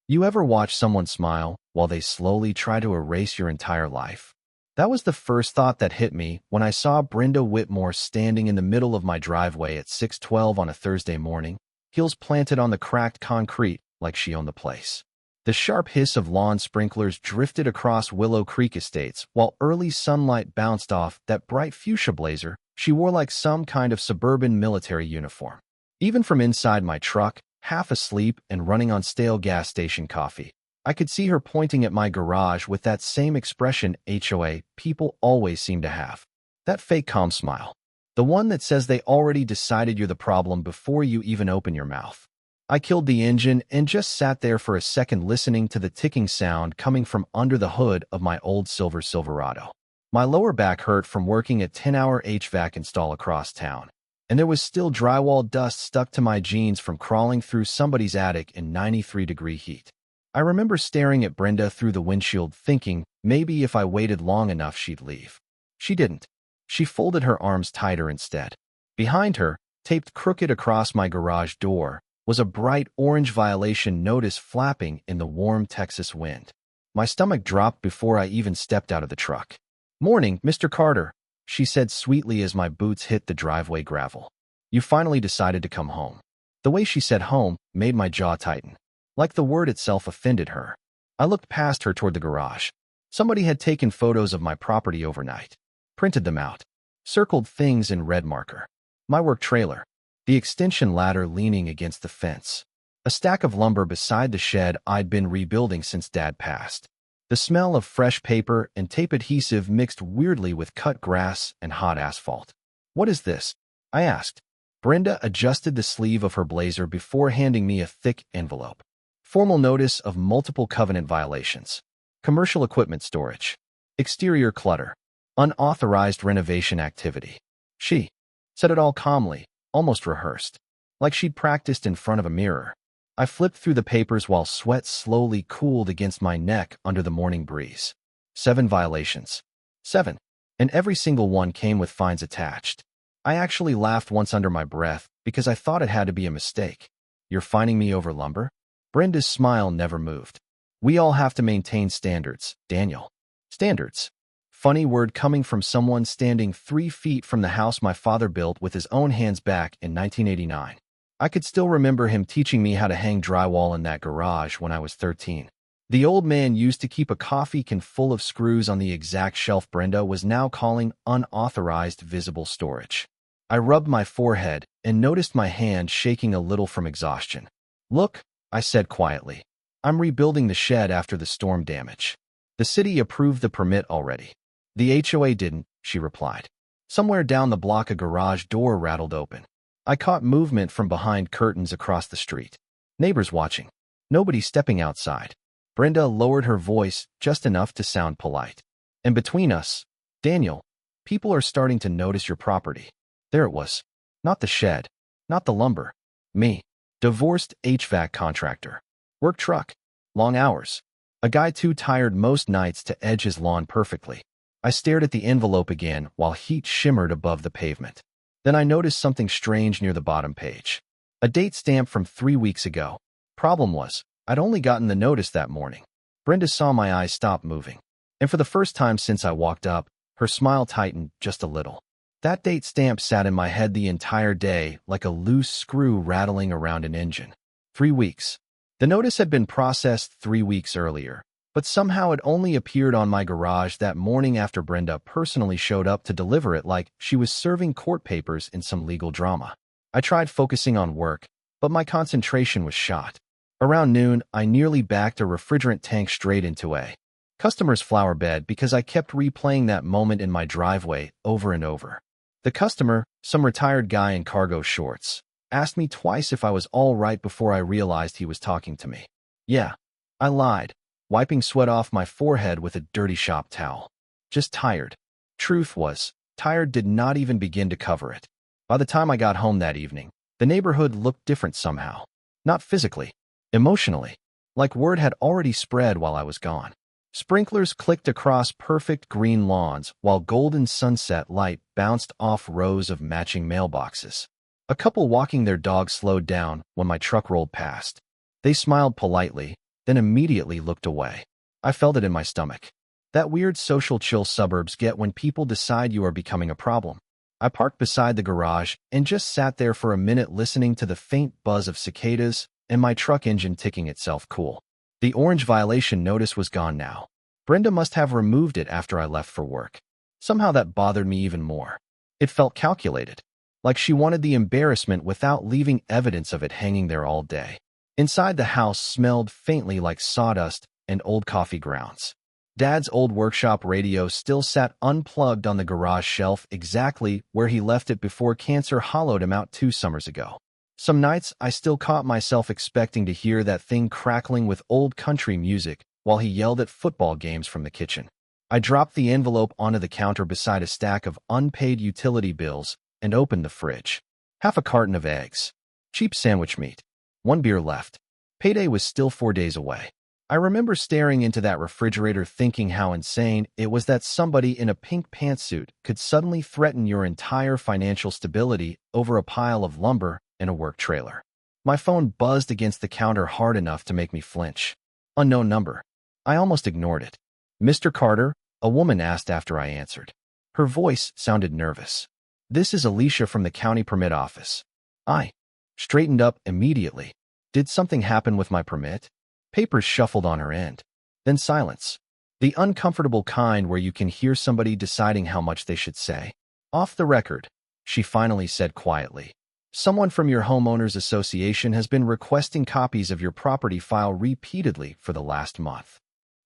You ever watch someone smile while they slowly try to erase your entire life? That was the first thought that hit me when I saw Brenda Whitmore standing in the middle of my driveway at 6:12 on a Thursday morning, heels planted on the cracked concrete like she owned the place. The sharp hiss of lawn sprinklers drifted across Willow Creek Estates while early sunlight bounced off that bright fuchsia blazer she wore like some kind of suburban military uniform. Even from inside my truck, half asleep and running on stale gas station coffee, I could see her pointing at my garage with that same expression HOA people always seem to have. That fake calm smile. The one that says they already decided you're the problem before you even open your mouth. I killed the engine and just sat there for a second listening to the ticking sound coming from under the hood of my old silver Silverado. My lower back hurt from working a 10-hour HVAC install across town, and there was still drywall dust stuck to my jeans from crawling through somebody's attic in 93-degree heat. I remember staring at Brenda through the windshield thinking maybe if I waited long enough she'd leave. She didn't. She folded her arms tighter instead. Behind her, taped crooked across my garage door, was a bright orange violation notice flapping in the warm Texas wind. My stomach dropped before I even stepped out of the truck. "Morning, Mr. Carter," she said sweetly as my boots hit the driveway gravel. "You finally decided to come home." The way she said home made my jaw tighten, like the word itself offended her. I looked past her toward the garage. Somebody had taken photos of my property overnight, printed them out, circled things in red marker. My work trailer, the extension ladder leaning against the fence, a stack of lumber beside the shed I'd been rebuilding since Dad passed. The smell of fresh paper and tape adhesive mixed weirdly with cut grass and hot asphalt. "What is this?" I asked. Brenda adjusted the sleeve of her blazer before handing me a thick envelope. Formal notice of multiple covenant violations. Commercial equipment storage. Exterior clutter. Unauthorized renovation activity. She said it all calmly, almost rehearsed, like she'd practiced in front of a mirror. I flipped through the papers while sweat slowly cooled against my neck under the morning breeze. 7 violations. 7. And every single one came with fines attached. I actually laughed once under my breath because I thought it had to be a mistake. "You're fining me over lumber?" Brenda's smile never moved. "We all have to maintain standards, Daniel." Standards. Funny word coming from someone standing 3 feet from the house my father built with his own hands back in 1989. I could still remember him teaching me how to hang drywall in that garage when I was 13. The old man used to keep a coffee can full of screws on the exact shelf Brenda was now calling unauthorized visible storage. I rubbed my forehead and noticed my hand shaking a little from exhaustion. "Look," I said quietly. "I'm rebuilding the shed after the storm damage. The city approved the permit already." "The HOA didn't," she replied. Somewhere down the block a garage door rattled open. I caught movement from behind curtains across the street. Neighbors watching. Nobody stepping outside. Brenda lowered her voice just enough to sound polite. "And between us, Daniel, people are starting to notice your property." There it was. Not the shed. Not the lumber. Me. Divorced HVAC contractor. Work truck. Long hours. A guy too tired most nights to edge his lawn perfectly. I stared at the envelope again while heat shimmered above the pavement. Then I noticed something strange near the bottom page. A date stamp from 3 weeks ago. Problem was, I'd only gotten the notice that morning. Brenda saw my eyes stop moving. And for the first time since I walked up, her smile tightened just a little. That date stamp sat in my head the entire day like a loose screw rattling around an engine. 3 weeks. The notice had been processed 3 weeks earlier, but somehow it only appeared on my garage that morning after Brenda personally showed up to deliver it like she was serving court papers in some legal drama. I tried focusing on work, but my concentration was shot. Around noon, I nearly backed a refrigerant tank straight into a customer's flower bed because I kept replaying that moment in my driveway over and over. The customer, some retired guy in cargo shorts, asked me twice if I was all right before I realized he was talking to me. "Yeah," I lied, wiping sweat off my forehead with a dirty shop towel. "Just tired." Truth was, tired did not even begin to cover it. By the time I got home that evening, the neighborhood looked different somehow. Not physically, emotionally, like word had already spread while I was gone. Sprinklers clicked across perfect green lawns while golden sunset light bounced off rows of matching mailboxes. A couple walking their dog slowed down when my truck rolled past. They smiled politely, then immediately looked away. I felt it in my stomach. That weird social chill suburbs get when people decide you are becoming a problem. I parked beside the garage and just sat there for a minute listening to the faint buzz of cicadas and my truck engine ticking itself cool. The orange violation notice was gone now. Brenda must have removed it after I left for work. Somehow that bothered me even more. It felt calculated, like she wanted the embarrassment without leaving evidence of it hanging there all day. Inside the house smelled faintly like sawdust and old coffee grounds. Dad's old workshop radio still sat unplugged on the garage shelf exactly where he left it before cancer hollowed him out 2 summers ago. Some nights I still caught myself expecting to hear that thing crackling with old country music while he yelled at football games from the kitchen. I dropped the envelope onto the counter beside a stack of unpaid utility bills and opened the fridge. Half a carton of eggs. Cheap sandwich meat. 1 beer left. Payday was still 4 days away. I remember staring into that refrigerator thinking how insane it was that somebody in a pink pantsuit could suddenly threaten your entire financial stability over a pile of lumber and a work trailer. My phone buzzed against the counter hard enough to make me flinch. Unknown number. I almost ignored it. "Mr. Carter?" a woman asked after I answered. Her voice sounded nervous. "This is Alicia from the county permit office." I straightened up immediately. Did something happen with my permit? Papers shuffled on her end. Then silence. The uncomfortable kind where you can hear somebody deciding how much they should say. "Off the record," she finally said quietly. "Someone from your homeowners association has been requesting copies of your property file repeatedly for the last month."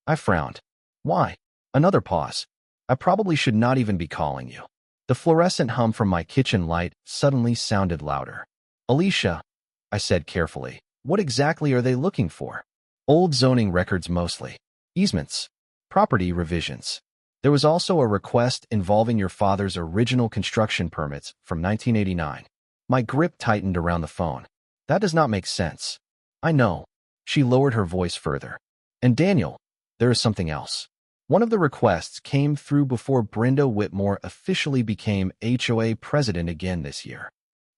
I frowned. "Why?" Another pause. "I probably should not even be calling you." The fluorescent hum from my kitchen light suddenly sounded louder. "Alicia," I said carefully, "what exactly are they looking for?" "Old zoning records mostly. Easements. Property revisions. There was also a request involving your father's original construction permits from 1989. My grip tightened around the phone. "That does not make sense." "I know." She lowered her voice further. "And Daniel, there is something else. One of the requests came through before Brenda Whitmore officially became HOA president again this year."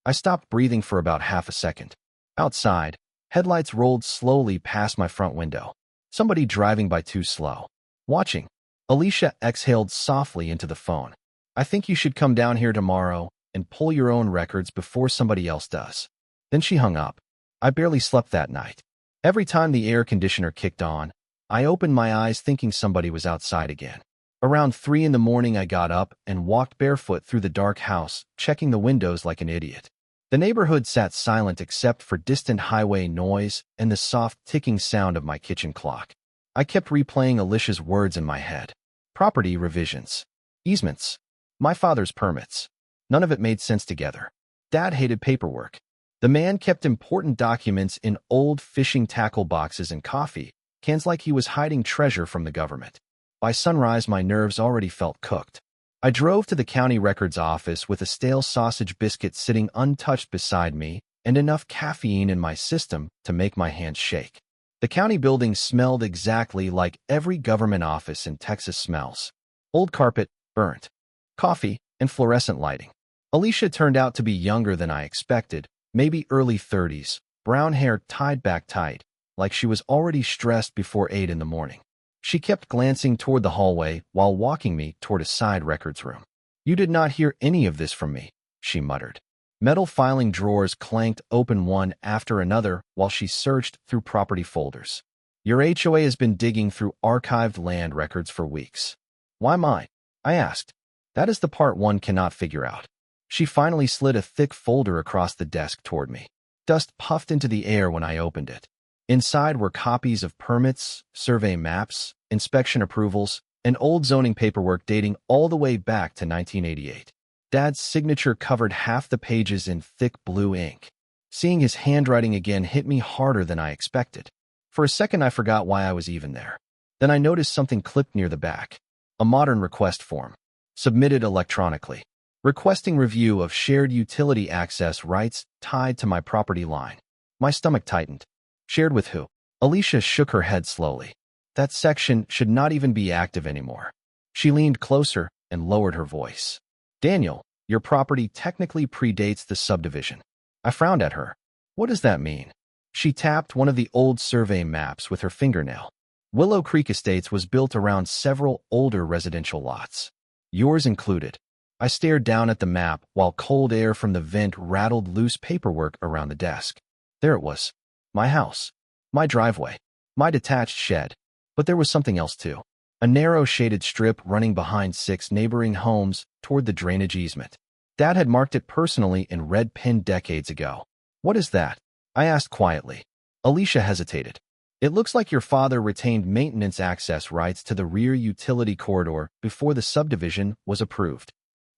I stopped breathing for about half a second. Outside, headlights rolled slowly past my front window. Somebody driving by too slow. Watching. Alicia exhaled softly into the phone. "I think you should come down here tomorrow and pull your own records before somebody else does." Then she hung up. I barely slept that night. Every time the air conditioner kicked on, I opened my eyes thinking somebody was outside again. Around 3 in the morning, I got up and walked barefoot through the dark house, checking the windows like an idiot. The neighborhood sat silent except for distant highway noise and the soft ticking sound of my kitchen clock. I kept replaying Alicia's words in my head. Property revisions. Easements. My father's permits. None of it made sense together. Dad hated paperwork. The man kept important documents in old fishing tackle boxes and coffee cans like he was hiding treasure from the government. By sunrise, my nerves already felt cooked. I drove to the county records office with a stale sausage biscuit sitting untouched beside me and enough caffeine in my system to make my hands shake. The county building smelled exactly like every government office in Texas smells. Old carpet, burnt coffee, and fluorescent lighting. Alicia turned out to be younger than I expected, maybe early 30s, brown hair tied back tight, like she was already stressed before 8 in the morning. She kept glancing toward the hallway while walking me toward a side records room. "You did not hear any of this from me," she muttered. Metal filing drawers clanked open one after another while she searched through property folders. "Your HOA has been digging through archived land records for weeks." "Why mine?" I asked. That is the part one cannot figure out. She finally slid a thick folder across the desk toward me. Dust puffed into the air when I opened it. Inside were copies of permits, survey maps, inspection approvals, and old zoning paperwork dating all the way back to 1988. Dad's signature covered half the pages in thick blue ink. Seeing his handwriting again hit me harder than I expected. For a second, I forgot why I was even there. Then I noticed something clipped near the back. A modern request form. Submitted electronically. Requesting review of shared utility access rights tied to my property line. My stomach tightened. Shared with who? Alicia shook her head slowly. That section should not even be active anymore. She leaned closer and lowered her voice. "Daniel, your property technically predates the subdivision." I frowned at her. "What does that mean?" She tapped one of the old survey maps with her fingernail. Willow Creek Estates was built around several older residential lots. Yours included. I stared down at the map while cold air from the vent rattled loose paperwork around the desk. There it was. My house. My driveway. My detached shed. But there was something else too. A narrow shaded strip running behind 6 neighboring homes toward the drainage easement. Dad had marked it personally in red pen decades ago. What is that? I asked quietly. Alicia hesitated. It looks like your father retained maintenance access rights to the rear utility corridor before the subdivision was approved.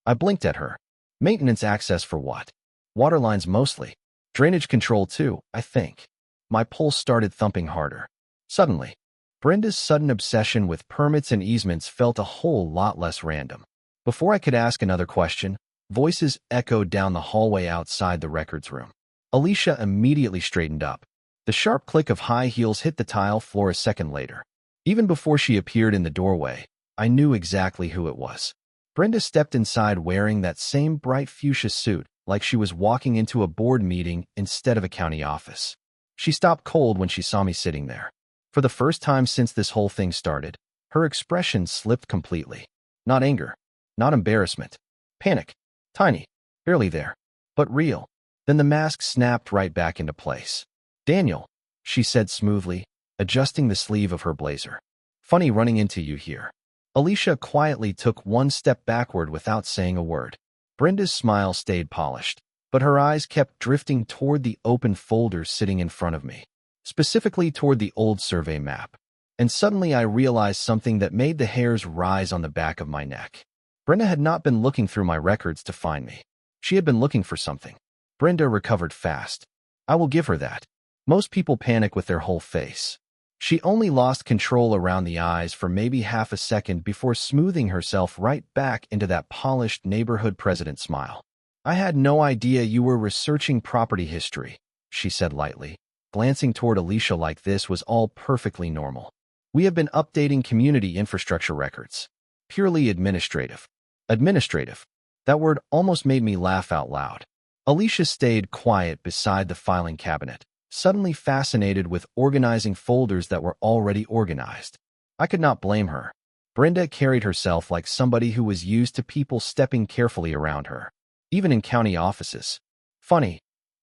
I blinked at her. Maintenance access for what? Water lines mostly. Drainage control too, I think. My pulse started thumping harder. Suddenly, Brenda's sudden obsession with permits and easements felt a whole lot less random. Before I could ask another question, voices echoed down the hallway outside the records room. Alicia immediately straightened up. The sharp click of high heels hit the tile floor a second later. Even before she appeared in the doorway, I knew exactly who it was. Brenda stepped inside wearing that same bright fuchsia suit, like she was walking into a board meeting instead of a county office. She stopped cold when she saw me sitting there. For the first time since this whole thing started, her expression slipped completely. Not anger, not embarrassment. Panic. Tiny. Barely there. But real. Then the mask snapped right back into place. Daniel, she said smoothly, adjusting the sleeve of her blazer. Funny running into you here. Alicia quietly took one step backward without saying a word. Brenda's smile stayed polished, but her eyes kept drifting toward the open folders sitting in front of me, specifically toward the old survey map. And suddenly I realized something that made the hairs rise on the back of my neck. Brenda had not been looking through my records to find me. She had been looking for something. Brenda recovered fast. I will give her that. Most people panic with their whole face. She only lost control around the eyes for maybe half a second before smoothing herself right back into that polished neighborhood president smile. I had no idea you were researching property history, she said lightly. Glancing toward Alicia like this was all perfectly normal. We have been updating community infrastructure records. Purely administrative. Administrative. That word almost made me laugh out loud. Alicia stayed quiet beside the filing cabinet, suddenly fascinated with organizing folders that were already organized. I could not blame her. Brenda carried herself like somebody who was used to people stepping carefully around her, even in county offices. Funny,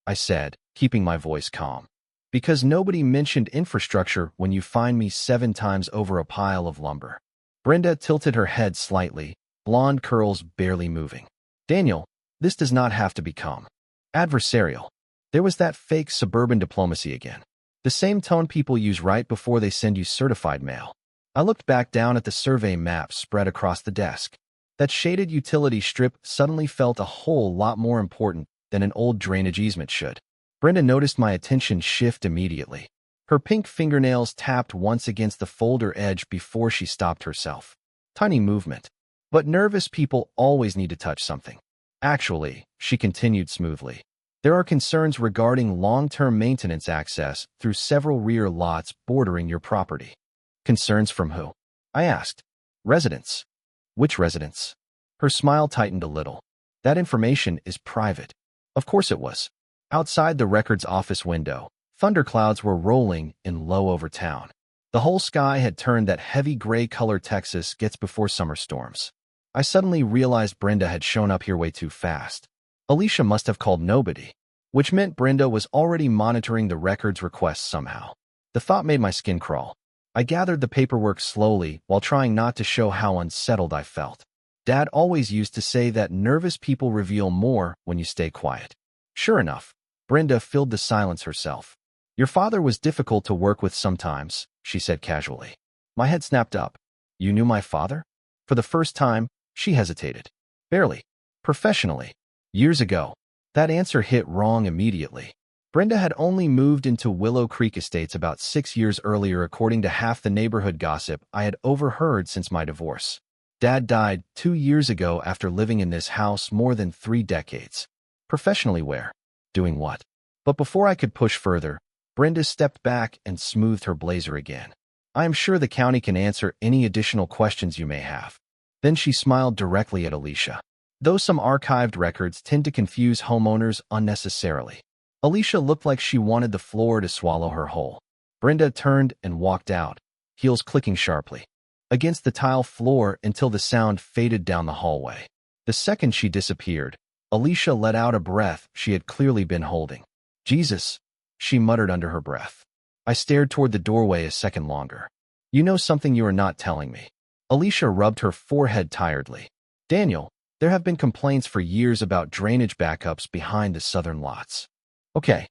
I said, keeping my voice calm. Because nobody mentioned infrastructure when you find me 7 times over a pile of lumber. Brenda tilted her head slightly, blonde curls barely moving. Daniel, this does not have to become adversarial. There was that fake suburban diplomacy again. The same tone people use right before they send you certified mail. I looked back down at the survey map spread across the desk. That shaded utility strip suddenly felt a whole lot more important than an old drainage easement should. Brenda noticed my attention shift immediately. Her pink fingernails tapped once against the folder edge before she stopped herself. Tiny movement. But nervous people always need to touch something. Actually, she continued smoothly, there are concerns regarding long-term maintenance access through several rear lots bordering your property. Concerns from who? I asked. Residents. Which residents? Her smile tightened a little. That information is private. Of course it was. Outside the records office window, thunderclouds were rolling in low over town. The whole sky had turned that heavy gray color Texas gets before summer storms. I suddenly realized Brenda had shown up here way too fast. Alicia must have called nobody, which meant Brenda was already monitoring the records requests somehow. The thought made my skin crawl. I gathered the paperwork slowly while trying not to show how unsettled I felt. Dad always used to say that nervous people reveal more when you stay quiet. Sure enough, Brenda filled the silence herself. Your father was difficult to work with sometimes, she said casually. My head snapped up. You knew my father? For the first time, she hesitated. Barely. Professionally. Years ago. That answer hit wrong immediately. Brenda had only moved into Willow Creek Estates about 6 years earlier according to half the neighborhood gossip I had overheard since my divorce. Dad died 2 years ago after living in this house more than 3 decades. Professionally where? Doing what? But before I could push further, Brenda stepped back and smoothed her blazer again. I am sure the county can answer any additional questions you may have. Then she smiled directly at Alicia. Though some archived records tend to confuse homeowners unnecessarily. Alicia looked like she wanted the floor to swallow her whole. Brenda turned and walked out, heels clicking sharply against the tile floor until the sound faded down the hallway. The second she disappeared, Alicia let out a breath she had clearly been holding. "Jesus," she muttered under her breath. I stared toward the doorway a second longer. "You know something you are not telling me." Alicia rubbed her forehead tiredly. "Daniel, there have been complaints for years about drainage backups behind the southern lots." "Okay,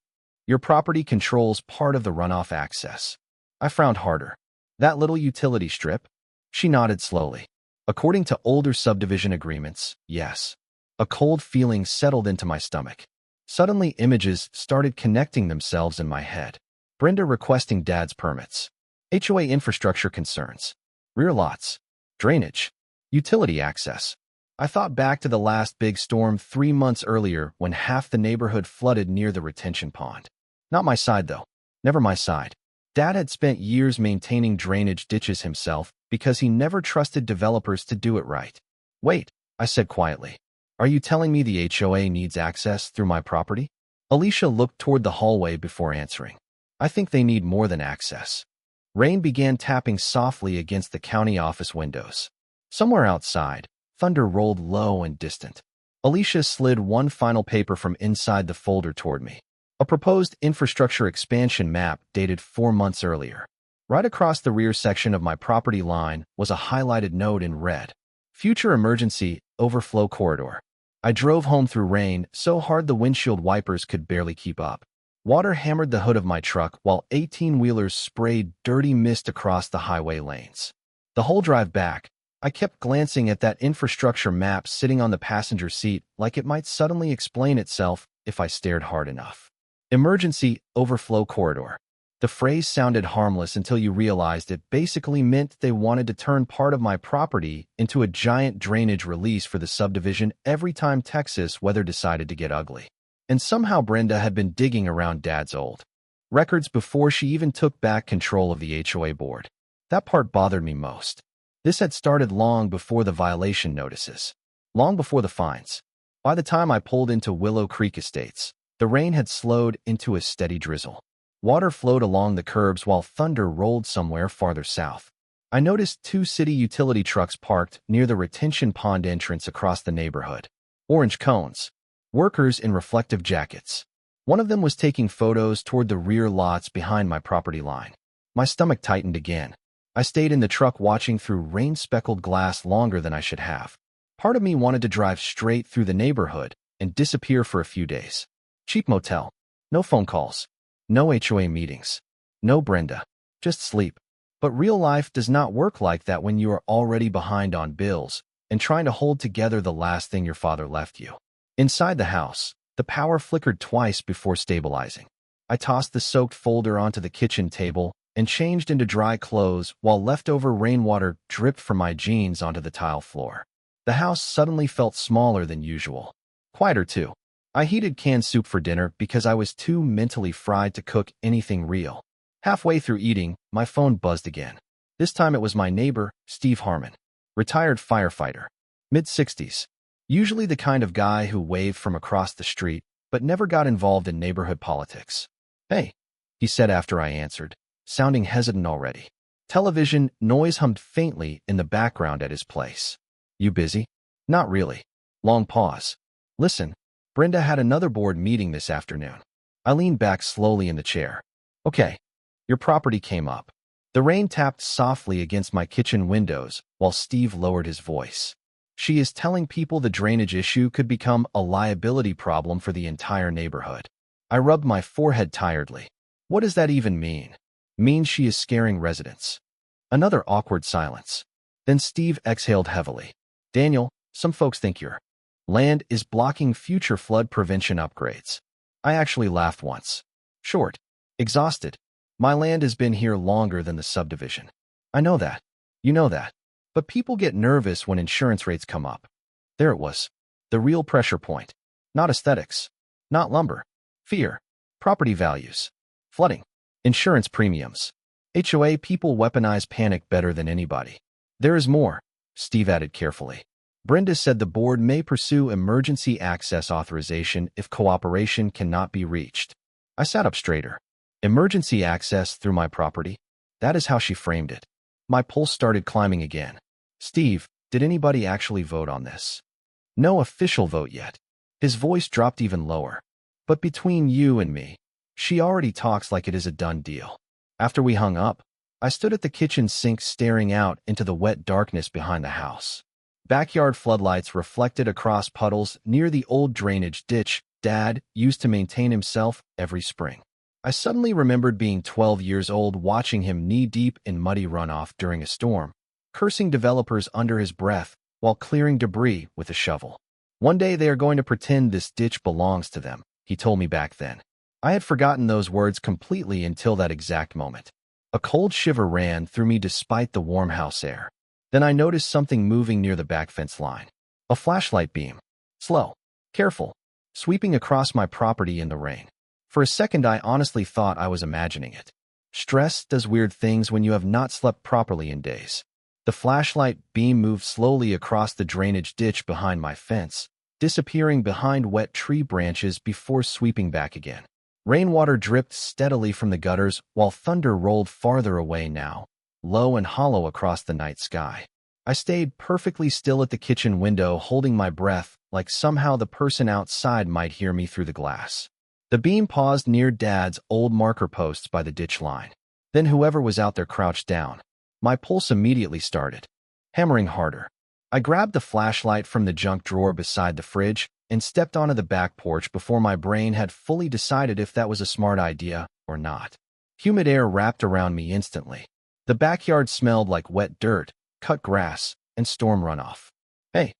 your property controls part of the runoff access." I frowned harder. "That little utility strip?" She nodded slowly. "According to older subdivision agreements, yes." A cold feeling settled into my stomach. Suddenly, images started connecting themselves in my head. Brenda requesting Dad's permits. HOA infrastructure concerns. Rear lots. Drainage. Utility access. I thought back to the last big storm 3 months earlier when half the neighborhood flooded near the retention pond. Not my side, though. Never my side. Dad had spent years maintaining drainage ditches himself because he never trusted developers to do it right. "Wait," I said quietly. "Are you telling me the HOA needs access through my property?" Alicia looked toward the hallway before answering. "I think they need more than access." Rain began tapping softly against the county office windows. Somewhere outside, thunder rolled low and distant. Alicia slid one final paper from inside the folder toward me. A proposed infrastructure expansion map dated 4 months earlier. Right across the rear section of my property line was a highlighted note in red. "Future emergency overflow corridor." I drove home through rain so hard the windshield wipers could barely keep up. Water hammered the hood of my truck while 18-wheelers sprayed dirty mist across the highway lanes. The whole drive back, I kept glancing at that infrastructure map sitting on the passenger seat like it might suddenly explain itself if I stared hard enough. Emergency overflow corridor. The phrase sounded harmless until you realized it basically meant they wanted to turn part of my property into a giant drainage release for the subdivision every time Texas weather decided to get ugly. And somehow Brenda had been digging around Dad's old records before she even took back control of the HOA board. That part bothered me most. This had started long before the violation notices, long before the fines. By the time I pulled into Willow Creek Estates, the rain had slowed into a steady drizzle. Water flowed along the curbs while thunder rolled somewhere farther south. I noticed 2 city utility trucks parked near the retention pond entrance across the neighborhood. Orange cones. Workers in reflective jackets. One of them was taking photos toward the rear lots behind my property line. My stomach tightened again. I stayed in the truck watching through rain-speckled glass longer than I should have. Part of me wanted to drive straight through the neighborhood and disappear for a few days. Cheap motel. No phone calls. No HOA meetings. No Brenda. Just sleep. But real life does not work like that when you are already behind on bills and trying to hold together the last thing your father left you. Inside the house, the power flickered twice before stabilizing. I tossed the soaked folder onto the kitchen table and changed into dry clothes while leftover rainwater dripped from my jeans onto the tile floor. The house suddenly felt smaller than usual. Quieter, too. I heated canned soup for dinner because I was too mentally fried to cook anything real. Halfway through eating, my phone buzzed again. This time it was my neighbor, Steve Harmon, retired firefighter, mid-60s. Usually the kind of guy who waved from across the street, but never got involved in neighborhood politics. "Hey," he said after I answered, sounding hesitant already. Television noise hummed faintly in the background at his place. "You busy?" "Not really." Long pause. "Listen, Brenda had another board meeting this afternoon." I leaned back slowly in the chair. "Okay, your property came up." The rain tapped softly against my kitchen windows while Steve lowered his voice. "She is telling people the drainage issue could become a liability problem for the entire neighborhood." I rubbed my forehead tiredly. What does that even mean? Means she is scaring residents. Another awkward silence. Then Steve exhaled heavily. "Daniel, some folks think your land is blocking future flood prevention upgrades." I actually laughed once. Short. Exhausted. My land has been here longer than the subdivision. I know that. You know that. But people get nervous when insurance rates come up. There it was. The real pressure point. Not aesthetics. Not lumber. Fear. Property values. Flooding. Insurance premiums. HOA people weaponize panic better than anybody. "There is more," Steve added carefully. "Brenda said the board may pursue emergency access authorization if cooperation cannot be reached." I sat up straighter. Emergency access through my property? That is how she framed it. My pulse started climbing again. Steve, did anybody actually vote on this? No official vote yet. His voice dropped even lower. But between you and me, she already talks like it is a done deal. After we hung up, I stood at the kitchen sink staring out into the wet darkness behind the house. Backyard floodlights reflected across puddles near the old drainage ditch Dad used to maintain himself every spring. I suddenly remembered being 12 years old watching him knee-deep in muddy runoff during a storm, cursing developers under his breath while clearing debris with a shovel. One day they are going to pretend this ditch belongs to them, he told me back then. I had forgotten those words completely until that exact moment. A cold shiver ran through me despite the warm house air. Then I noticed something moving near the back fence line. A flashlight beam. Slow. Careful. Sweeping across my property in the rain. For a second I honestly thought I was imagining it. Stress does weird things when you have not slept properly in days. The flashlight beam moved slowly across the drainage ditch behind my fence, disappearing behind wet tree branches before sweeping back again. Rainwater dripped steadily from the gutters while thunder rolled farther away now, low and hollow across the night sky. I stayed perfectly still at the kitchen window, holding my breath like somehow the person outside might hear me through the glass. The beam paused near Dad's old marker posts by the ditch line. Then whoever was out there crouched down. My pulse immediately started, hammering harder. I grabbed the flashlight from the junk drawer beside the fridge and stepped onto the back porch before my brain had fully decided if that was a smart idea or not. Humid air wrapped around me instantly. The backyard smelled like wet dirt, cut grass, and storm runoff. Hey,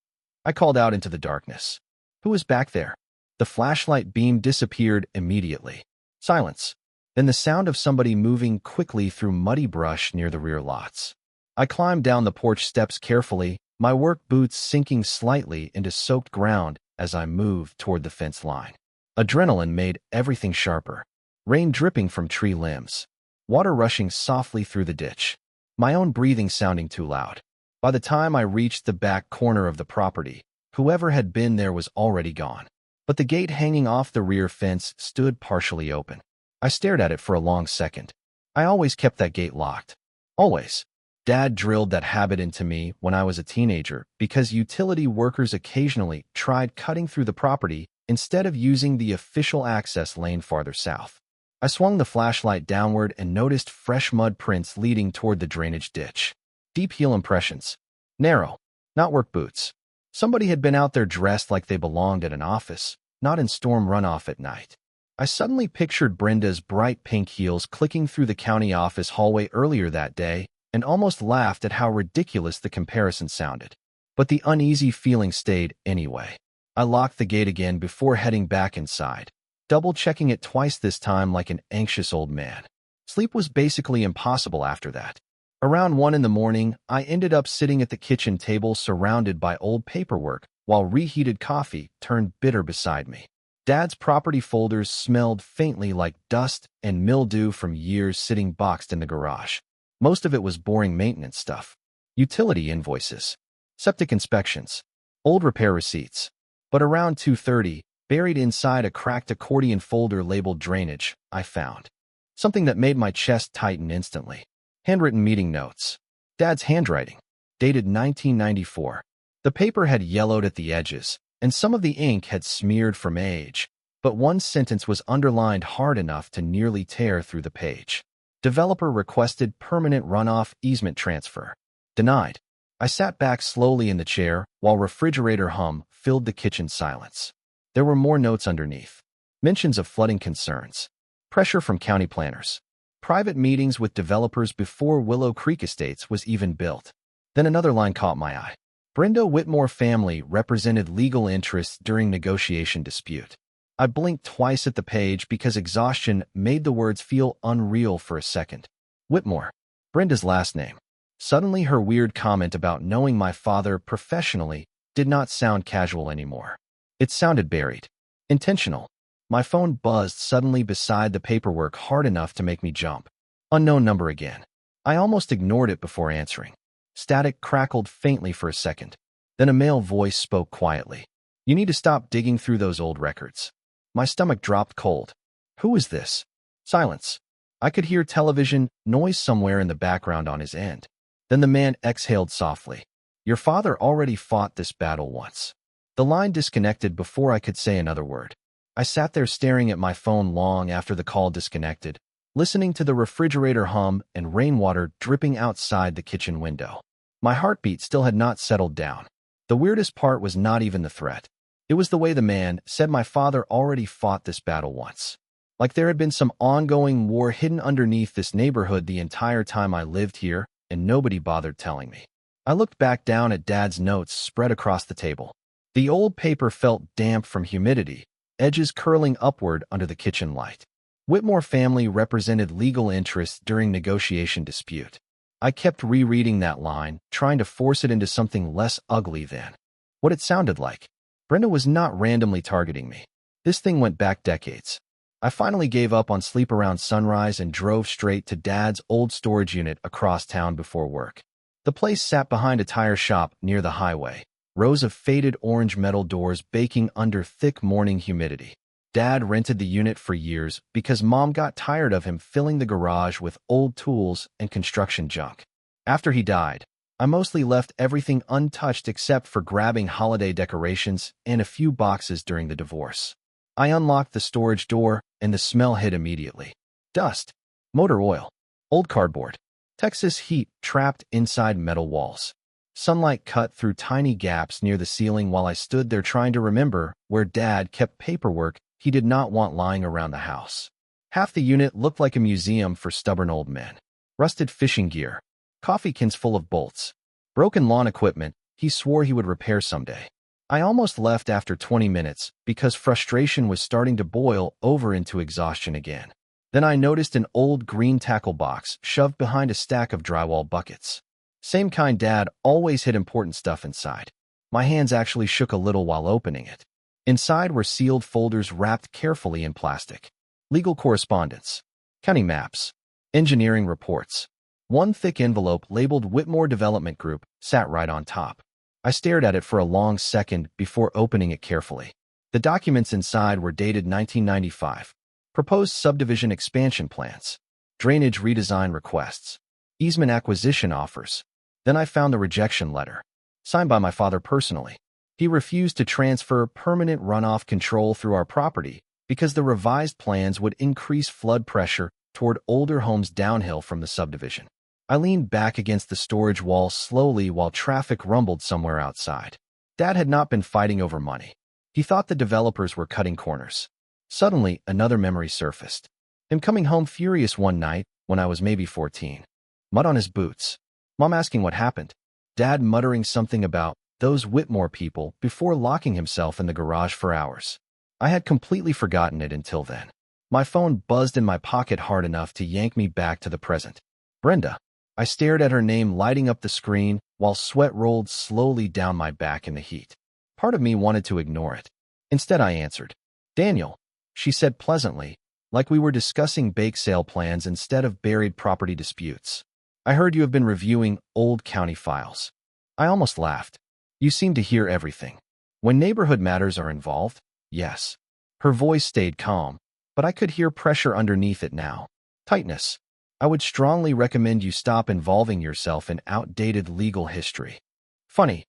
I called out into the darkness. Who is back there? The flashlight beam disappeared immediately. Silence. Then the sound of somebody moving quickly through muddy brush near the rear lots. I climbed down the porch steps carefully, my work boots sinking slightly into soaked ground as I moved toward the fence line. Adrenaline made everything sharper. Rain dripping from tree limbs. Water rushing softly through the ditch. My own breathing sounding too loud. By the time I reached the back corner of the property, whoever had been there was already gone. But the gate hanging off the rear fence stood partially open. I stared at it for a long second. I always kept that gate locked. Always. Dad drilled that habit into me when I was a teenager because utility workers occasionally tried cutting through the property instead of using the official access lane farther south. I swung the flashlight downward and noticed fresh mud prints leading toward the drainage ditch. Deep heel impressions. Narrow. Not work boots. Somebody had been out there dressed like they belonged at an office, not in storm runoff at night. I suddenly pictured Brenda's bright pink heels clicking through the county office hallway earlier that day and almost laughed at how ridiculous the comparison sounded. But the uneasy feeling stayed anyway. I locked the gate again before heading back inside, double-checking it twice this time like an anxious old man. Sleep was basically impossible after that. Around 1 in the morning, I ended up sitting at the kitchen table surrounded by old paperwork while reheated coffee turned bitter beside me. Dad's property folders smelled faintly like dust and mildew from years sitting boxed in the garage. Most of it was boring maintenance stuff. Utility invoices. Septic inspections. Old repair receipts. But around 2:30, buried inside a cracked accordion folder labeled drainage, I found something that made my chest tighten instantly. Handwritten meeting notes. Dad's handwriting. Dated 1994. The paper had yellowed at the edges, and some of the ink had smeared from age, but one sentence was underlined hard enough to nearly tear through the page. Developer requested permanent runoff easement transfer. Denied. I sat back slowly in the chair while refrigerator hum filled the kitchen silence. There were more notes underneath. Mentions of flooding concerns. Pressure from county planners. Private meetings with developers before Willow Creek Estates was even built. Then another line caught my eye. Brenda Whitmore family represented legal interests during negotiation dispute. I blinked twice at the page because exhaustion made the words feel unreal for a second. Whitmore. Brenda's last name. Suddenly her weird comment about knowing my father professionally did not sound casual anymore. It sounded buried. Intentional. My phone buzzed suddenly beside the paperwork hard enough to make me jump. Unknown number again. I almost ignored it before answering. Static crackled faintly for a second. Then a male voice spoke quietly. You need to stop digging through those old records. My stomach dropped cold. Who is this? Silence. I could hear television noise somewhere in the background on his end. Then the man exhaled softly. Your father already fought this battle once. The line disconnected before I could say another word. I sat there staring at my phone long after the call disconnected, listening to the refrigerator hum and rainwater dripping outside the kitchen window. My heartbeat still had not settled down. The weirdest part was not even the threat. It was the way the man said my father already fought this battle once. Like there had been some ongoing war hidden underneath this neighborhood the entire time I lived here, and nobody bothered telling me. I looked back down at Dad's notes spread across the table. The old paper felt damp from humidity, edges curling upward under the kitchen light. Whitmore family represented legal interests during negotiation dispute. I kept rereading that line, trying to force it into something less ugly than what it sounded like. Brenda was not randomly targeting me. This thing went back decades. I finally gave up on sleep around sunrise and drove straight to Dad's old storage unit across town before work. The place sat behind a tire shop near the highway, rows of faded orange metal doors baking under thick morning humidity. Dad rented the unit for years because Mom got tired of him filling the garage with old tools and construction junk. After he died, I mostly left everything untouched except for grabbing holiday decorations and a few boxes during the divorce. I unlocked the storage door, and the smell hit immediately. Dust, motor oil, old cardboard, Texas heat trapped inside metal walls. Sunlight cut through tiny gaps near the ceiling while I stood there trying to remember where Dad kept paperwork he did not want lying around the house. Half the unit looked like a museum for stubborn old men. Rusted fishing gear, coffee cans full of bolts, broken lawn equipment he swore he would repair someday. I almost left after 20 minutes because frustration was starting to boil over into exhaustion again. Then I noticed an old green tackle box shoved behind a stack of drywall buckets. Same kind Dad always hid important stuff inside. My hands actually shook a little while opening it. Inside were sealed folders wrapped carefully in plastic. Legal correspondence, county maps, engineering reports. One thick envelope labeled Whitmore Development Group sat right on top. I stared at it for a long second before opening it carefully. The documents inside were dated 1995. Proposed subdivision expansion plans, drainage redesign requests, easement acquisition offers. Then I found the rejection letter, signed by my father personally. He refused to transfer permanent runoff control through our property because the revised plans would increase flood pressure toward older homes downhill from the subdivision. I leaned back against the storage wall slowly while traffic rumbled somewhere outside. Dad had not been fighting over money. He thought the developers were cutting corners. Suddenly, another memory surfaced. Him coming home furious one night when I was maybe 14. Mud on his boots. Mom asking what happened. Dad muttering something about those Whitmore people before locking himself in the garage for hours. I had completely forgotten it until then. My phone buzzed in my pocket hard enough to yank me back to the present. Brenda. I stared at her name lighting up the screen while sweat rolled slowly down my back in the heat. Part of me wanted to ignore it. Instead, I answered. Daniel, she said pleasantly, like we were discussing bake sale plans instead of buried property disputes. I heard you have been reviewing old county files. I almost laughed. You seem to hear everything. When neighborhood matters are involved, yes. Her voice stayed calm, but I could hear pressure underneath it now. Tightness. I would strongly recommend you stop involving yourself in outdated legal history. Funny,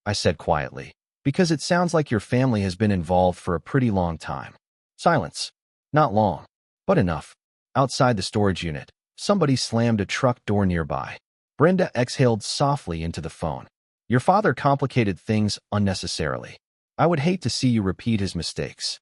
I said quietly, because it sounds like your family has been involved for a pretty long time. Silence. Not long, but enough. Outside the storage unit, somebody slammed a truck door nearby. Brenda exhaled softly into the phone. Your father complicated things unnecessarily. I would hate to see you repeat his mistakes.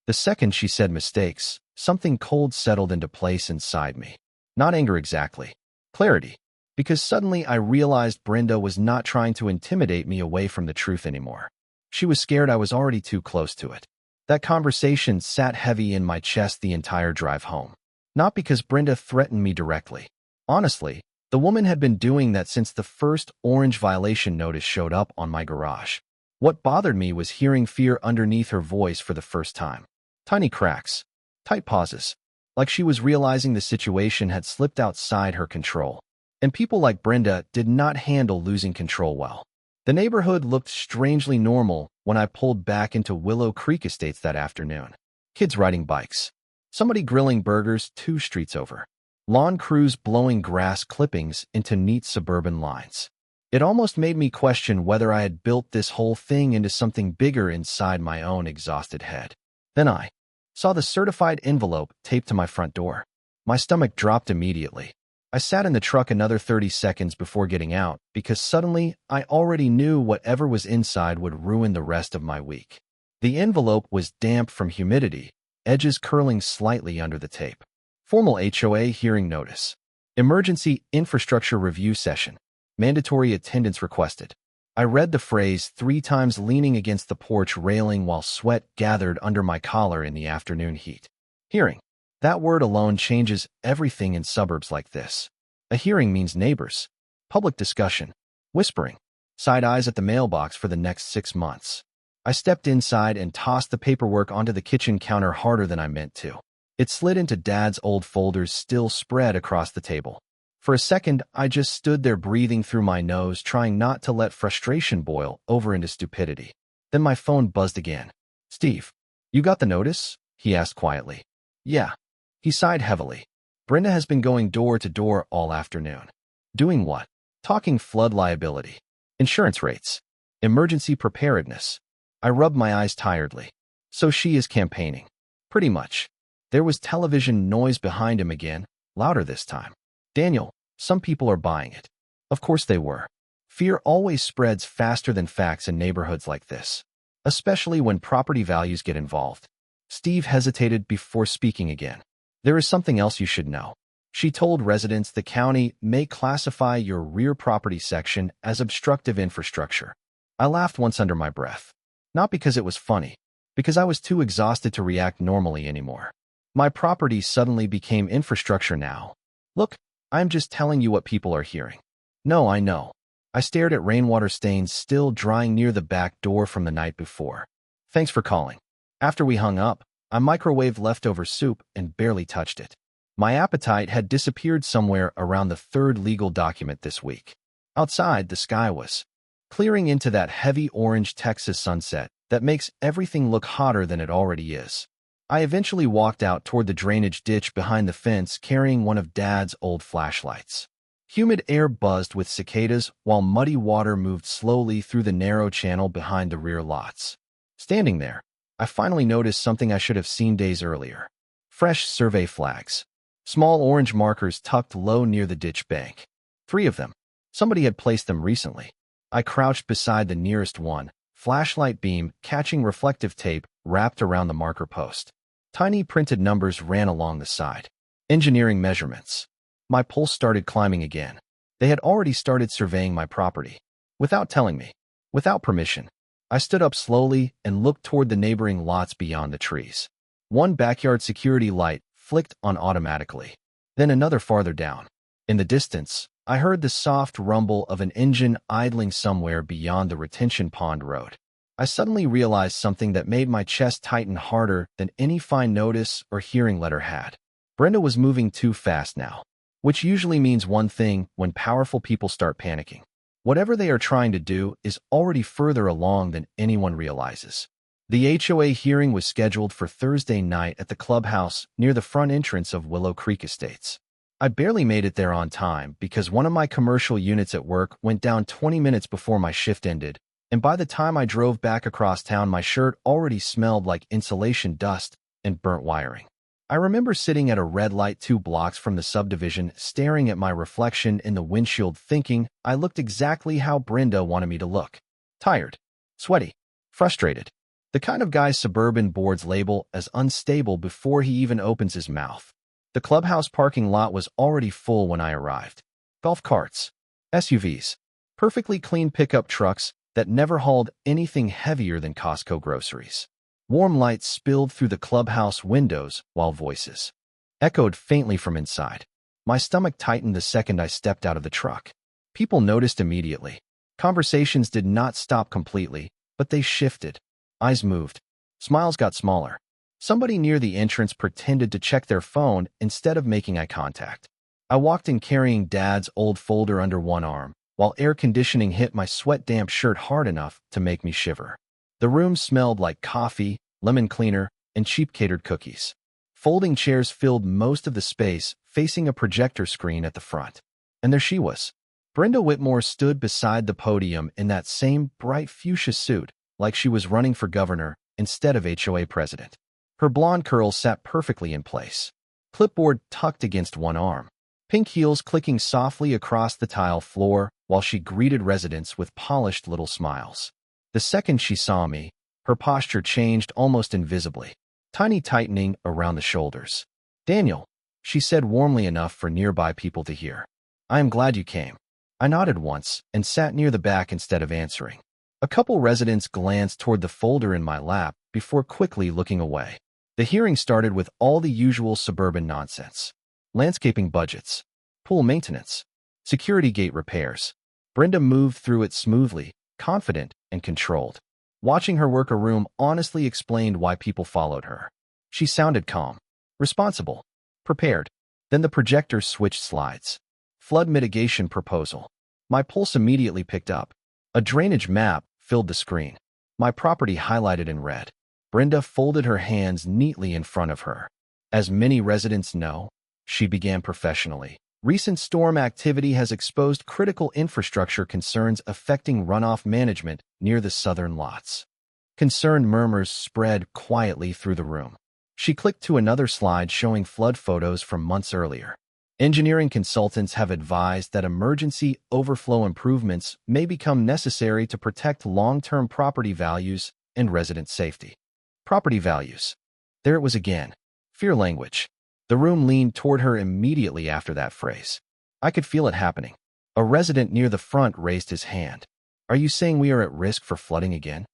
The second she said mistakes, something cold settled into place inside me. Not anger exactly. Clarity. Because suddenly I realized Brenda was not trying to intimidate me away from the truth anymore. She was scared I was already too close to it. That conversation sat heavy in my chest the entire drive home. Not because Brenda threatened me directly. Honestly, the woman had been doing that since the first orange violation notice showed up on my garage. What bothered me was hearing fear underneath her voice for the first time. Tiny cracks. Tight pauses. Like she was realizing the situation had slipped outside her control. And people like Brenda did not handle losing control well. The neighborhood looked strangely normal when I pulled back into Willow Creek Estates that afternoon. Kids riding bikes. Somebody grilling burgers 2 streets over. Lawn crews blowing grass clippings into neat suburban lines. It almost made me question whether I had built this whole thing into something bigger inside my own exhausted head. Then I saw the certified envelope taped to my front door. My stomach dropped immediately. I sat in the truck another 30 seconds before getting out because suddenly I already knew whatever was inside would ruin the rest of my week. The envelope was damp from humidity, edges curling slightly under the tape. Formal HOA hearing notice. Emergency infrastructure review session. Mandatory attendance requested. I read the phrase 3 times leaning against the porch railing while sweat gathered under my collar in the afternoon heat. Hearing. That word alone changes everything in suburbs like this. A hearing means neighbors, public discussion, whispering, side eyes at the mailbox for the next 6 months. I stepped inside and tossed the paperwork onto the kitchen counter harder than I meant to. It slid into Dad's old folders still spread across the table. For a second, I just stood there breathing through my nose, trying not to let frustration boil over into stupidity. Then my phone buzzed again. "Steve, you got the notice?" he asked quietly. "Yeah." He sighed heavily. "Brenda has been going door to door all afternoon." "Doing what?" "Talking flood liability, insurance rates, emergency preparedness." I rubbed my eyes tiredly. "So she is campaigning." "Pretty much." There was television noise behind him again, louder this time. "Daniel, some people are buying it." Of course they were. Fear always spreads faster than facts in neighborhoods like this, especially when property values get involved. Steve hesitated before speaking again. "There is something else you should know." She told residents the county may classify your rear property section as obstructive infrastructure. I laughed once under my breath. Not because it was funny, because I was too exhausted to react normally anymore. My property suddenly became infrastructure now. "Look, I'm just telling you what people are hearing." "No, I know." I stared at rainwater stains still drying near the back door from the night before. "Thanks for calling." After we hung up, I microwaved leftover soup and barely touched it. My appetite had disappeared somewhere around the 3rd legal document this week. Outside, the sky was clearing into that heavy orange Texas sunset that makes everything look hotter than it already is. I eventually walked out toward the drainage ditch behind the fence carrying one of Dad's old flashlights. Humid air buzzed with cicadas while muddy water moved slowly through the narrow channel behind the rear lots. Standing there, I finally noticed something I should have seen days earlier. Fresh survey flags. Small orange markers tucked low near the ditch bank. 3 of them. Somebody had placed them recently. I crouched beside the nearest one, flashlight beam catching reflective tape wrapped around the marker post. Tiny printed numbers ran along the side. Engineering measurements. My pulse started climbing again. They had already started surveying my property. Without telling me. Without permission. I stood up slowly and looked toward the neighboring lots beyond the trees. One backyard security light flicked on automatically. Then another farther down. In the distance, I heard the soft rumble of an engine idling somewhere beyond the retention pond road. I suddenly realized something that made my chest tighten harder than any fine notice or hearing letter had. Brenda was moving too fast now, which usually means one thing when powerful people start panicking. Whatever they are trying to do is already further along than anyone realizes. The HOA hearing was scheduled for Thursday night at the clubhouse near the front entrance of Willow Creek Estates. I barely made it there on time because one of my commercial units at work went down 20 minutes before my shift ended, and by the time I drove back across town, my shirt already smelled like insulation dust and burnt wiring. I remember sitting at a red light 2 blocks from the subdivision, staring at my reflection in the windshield thinking I looked exactly how Brenda wanted me to look. Tired, sweaty, frustrated. The kind of guy suburban boards label as unstable before he even opens his mouth. The clubhouse parking lot was already full when I arrived. Golf carts, SUVs, perfectly clean pickup trucks that never hauled anything heavier than Costco groceries. Warm lights spilled through the clubhouse windows while voices echoed faintly from inside. My stomach tightened the second I stepped out of the truck. People noticed immediately. Conversations did not stop completely, but they shifted. Eyes moved. Smiles got smaller. Somebody near the entrance pretended to check their phone instead of making eye contact. I walked in carrying Dad's old folder under one arm, while air conditioning hit my sweat-damp shirt hard enough to make me shiver. The room smelled like coffee, lemon cleaner, and cheap catered cookies. Folding chairs filled most of the space, facing a projector screen at the front. And there she was. Brenda Whitmore stood beside the podium in that same bright fuchsia suit, like she was running for governor instead of HOA president. Her blonde curls sat perfectly in place. Clipboard tucked against one arm. Pink heels clicking softly across the tile floor while she greeted residents with polished little smiles. The second she saw me, her posture changed almost invisibly. Tiny tightening around the shoulders. "Daniel," she said warmly enough for nearby people to hear. "I am glad you came." I nodded once and sat near the back instead of answering. A couple residents glanced toward the folder in my lap before quickly looking away. The hearing started with all the usual suburban nonsense. Landscaping budgets, pool maintenance, security gate repairs. Brenda moved through it smoothly, confident and controlled. Watching her work a room honestly explained why people followed her. She sounded calm, responsible, prepared. Then the projector switched slides. Flood mitigation proposal. My pulse immediately picked up. A drainage map filled the screen. My property highlighted in red. Brenda folded her hands neatly in front of her. "As many residents know," she began professionally, "recent storm activity has exposed critical infrastructure concerns affecting runoff management near the southern lots." Concerned murmurs spread quietly through the room. She clicked to another slide showing flood photos from months earlier. Engineering consultants have advised that emergency overflow improvements may become necessary to protect long-term property values and resident safety. Property values. There it was again. Fear language. The room leaned toward her immediately after that phrase. I could feel it happening. A resident near the front raised his hand. "Are you saying we are at risk for flooding again?"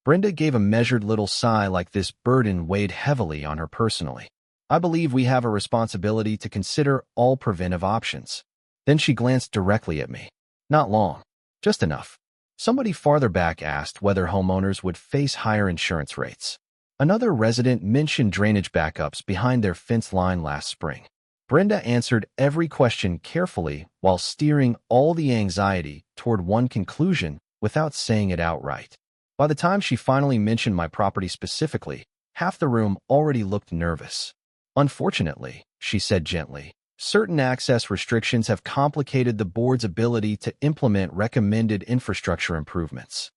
Brenda gave a measured little sigh like this burden weighed heavily on her personally. "I believe we have a responsibility to consider all preventive options." Then she glanced directly at me. "Not long. Just enough." Somebody farther back asked whether homeowners would face higher insurance rates. Another resident mentioned drainage backups behind their fence line last spring. Brenda answered every question carefully while steering all the anxiety toward one conclusion without saying it outright. By the time she finally mentioned my property specifically, half the room already looked nervous. "Unfortunately," she said gently, "certain access restrictions have complicated the board's ability to implement recommended infrastructure improvements."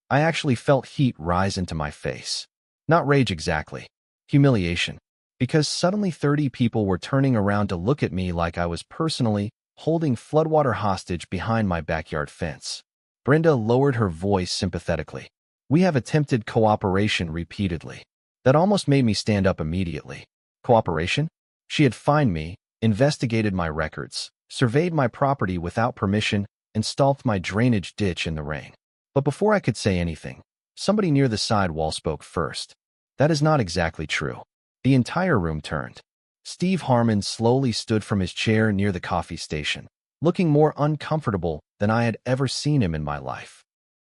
I actually felt heat rise into my face. Not rage exactly. Humiliation. Because suddenly 30 people were turning around to look at me like I was personally holding floodwater hostage behind my backyard fence. Brenda lowered her voice sympathetically. "We have attempted cooperation repeatedly." That almost made me stand up immediately. Cooperation? She had fined me, investigated my records, surveyed my property without permission, and stalked my drainage ditch in the rain. But before I could say anything, somebody near the side wall spoke first. "That is not exactly true." The entire room turned. Steve Harmon slowly stood from his chair near the coffee station, looking more uncomfortable than I had ever seen him in my life.